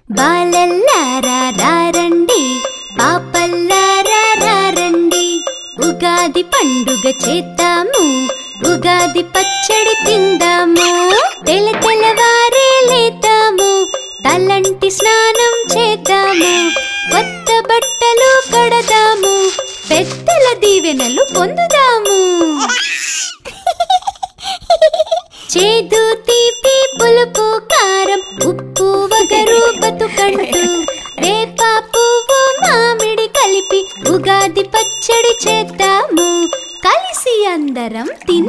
బాలల్లారా రారండి, పాపల్లారా రారండి, ఉగాది పండుగ చేద్దాము, ఉగాది పచ్చడి తిందాము. తెల్లవారే లేద్దాము, తలంటి స్నానం చేద్దాము, కొత్త బట్టలు కడదాము, పెద్దల దీవెనలు పొందుదాము. చేదు తీపి పులుపు కారం ఉప్పు వగరు బతుకంటూ వేప పువ్వు మామిడి కలిపి ఉగాది పచ్చడి చేద్దాము, కలిసి అందరం తిందాము.